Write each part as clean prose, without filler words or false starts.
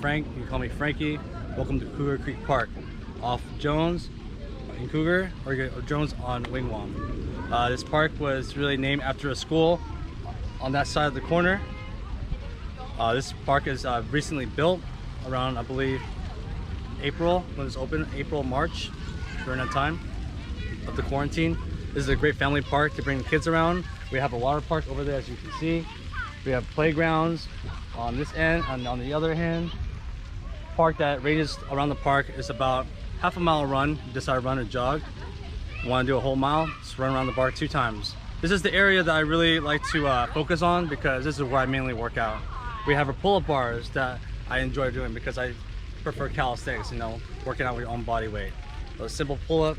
Frank. You can call me Frankie. Welcome to Cougar Creek Park off Jones in Cougar or Jones on Wingwam. This park was really named after a school on that side of the corner. This park is recently built around, I believe, April when it's open, April, March, during that time of the quarantine. This is a great family park to bring the kids around. We have a water park over there, as you can see. We have playgrounds on this end, and on the other hand, park that ranges around the park is about half a mile run. You decide to run or jog. You want to do a whole mile, just run around the park 2 times. This is the area that I really like to focus on because this is where I mainly work out. We have our pull-up bars that I enjoy doing because I prefer calisthenics, you know, working out with your own body weight. So a simple pull-up.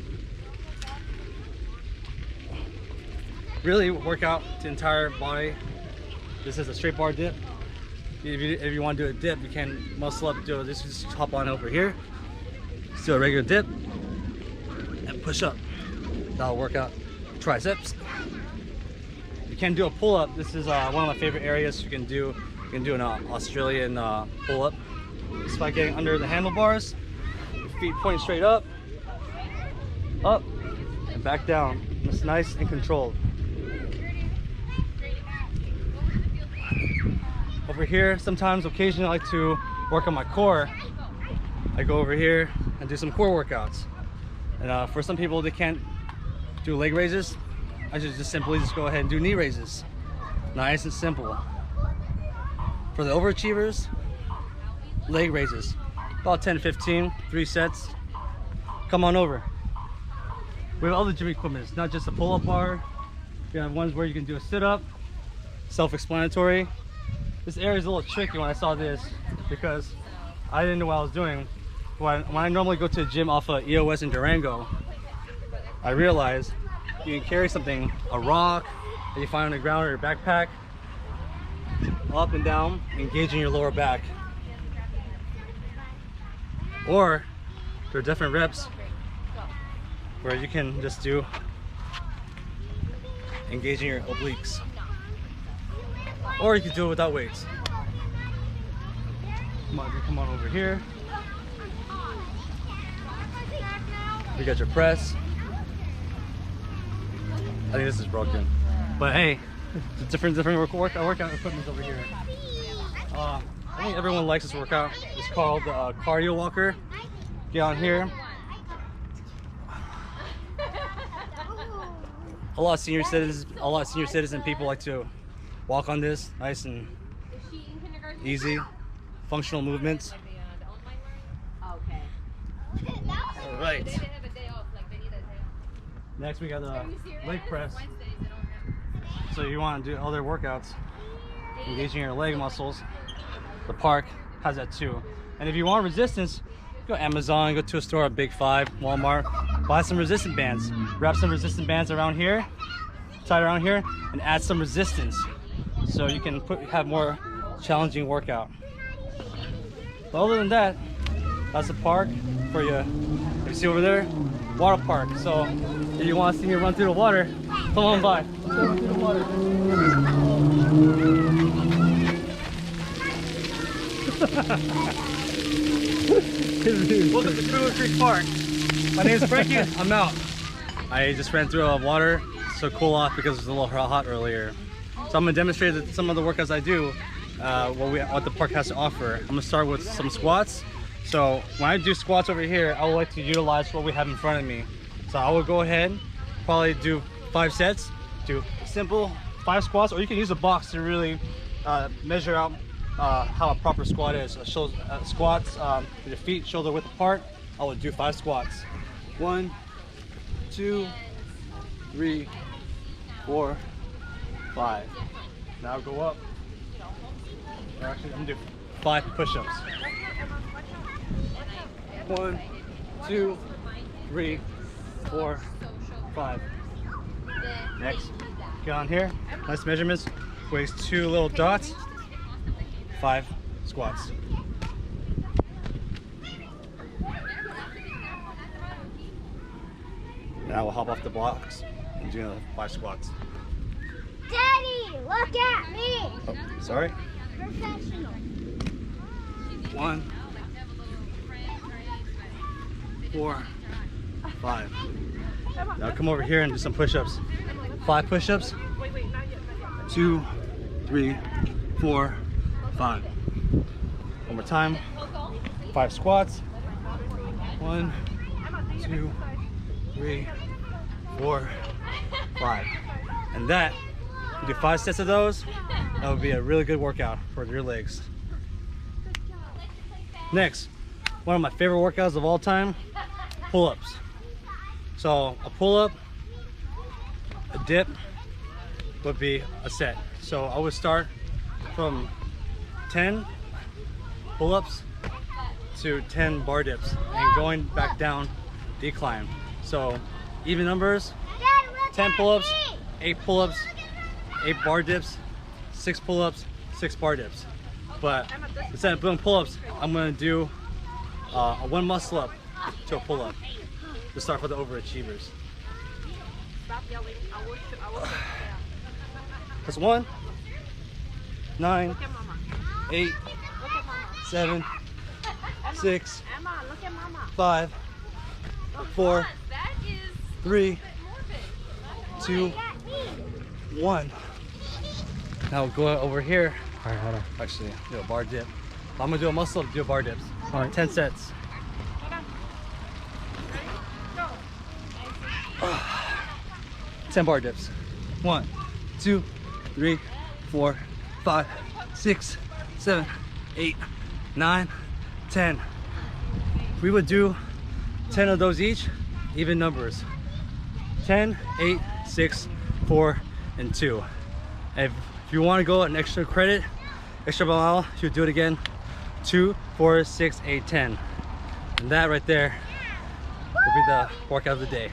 Really work out the entire body. This is a straight bar dip. If you want to do a dip, you can muscle up, do this. Just hop on over here, just do a regular dip, and push up. That'll work out triceps. You can do a pull-up. This is one of my favorite areas. You can do an Australian pull-up. Just by getting under the handlebars, your feet pointing straight up, and back down. It's nice and controlled. Over here, sometimes, occasionally, I like to work on my core. I go over here and do some core workouts. And for some people, they can't do leg raises. I should just simply go ahead and do knee raises. Nice and simple. For the overachievers, leg raises. About 10 to 15, 3 sets. Come on over. We have other gym equipment. It's not just a pull-up bar. We have ones where you can do a sit-up. Self-explanatory. This area is a little tricky when I saw this because I didn't know what I was doing. When I normally go to a gym off of EOS in Durango, I realized you can carry something, a rock that you find on the ground or your backpack, up and down, engaging your lower back. Or there are different reps where you can just do engaging your obliques. Or you can do it without weights. Come on over here. You got your press. I think this is broken. But hey, different workout equipment over here. I think everyone likes this workout. It's called the cardio walker. Get on here. A lot of senior citizen people like to walk on this. Nice and easy, functional movements. All right. Next we got the leg press. So you want to do other workouts, engaging your leg muscles. The park has that too. And if you want resistance, go Amazon, go to a store at Big 5, Walmart, buy some resistance bands. Wrap some resistance bands around here, tie it around here, and add some resistance. So you can have more challenging workout. But other than that, that's the park for you. You see over there, water park. So if you want to see me run through the water, come on by. Let's go run through the water. Welcome to Cougar Creek Park. My name is Frankie. I'm out. I just ran through water to cool off because it was a little hot earlier. So I'm gonna demonstrate some of the workouts I do, what the park has to offer. I'm gonna start with some squats. So when I do squats over here, I would like to utilize what we have in front of me. So I will go ahead, probably do 5 sets, do simple 5 squats, or you can use a box to really measure out how a proper squat is. So shows squats with your feet shoulder width apart. I will do 5 squats. 1, 2, 3, 4, 5. Now go up. Or actually, I'm gonna do 5 push-ups. 1, 2, 3, 4, 5. Next, get on here. Nice measurements. Weighs 2 little dots. 5 squats. And I will hop off the blocks and do another 5 squats. Daddy, look at me. Oh, sorry. Professional. 1, 2, 4, 5. Now come over here and do some push-ups. 5 push-ups. 2, 3, 4, 5. One more time. 5 squats. 1, 2, 3, 4, 5. And that, you do 5 sets of those, that would be a really good workout for your legs. Next, one of my favorite workouts of all time, pull-ups. So a pull-up, a dip would be a set. So I would start from 10 pull-ups to 10 bar dips and going back down decline. So even numbers, 10 pull-ups, 8 pull-ups, 8 bar dips, 6 pull-ups, 6 bar dips. But instead of doing pull-ups, I'm gonna do a 1 muscle up to a pull-up to start for the overachievers. That's 1, 9, 8, 7, 6, 5, 4, 3, 2, 1. Now we'll go over here. All right, hold on. Actually, do a bar dip. I'm gonna do a muscle up, do a bar dips. All right, 10 sets. 10 bar dips. 1, 2, 3, 4, 5, 6, 7, 8, 9, 10. We would do 10 of those each, even numbers. 10, 8, 6, 4, and 2. And if you want to go an extra credit, extra mile, you do it again. 2, 4, 6, 8, 10. And that right there will be the workout of the day.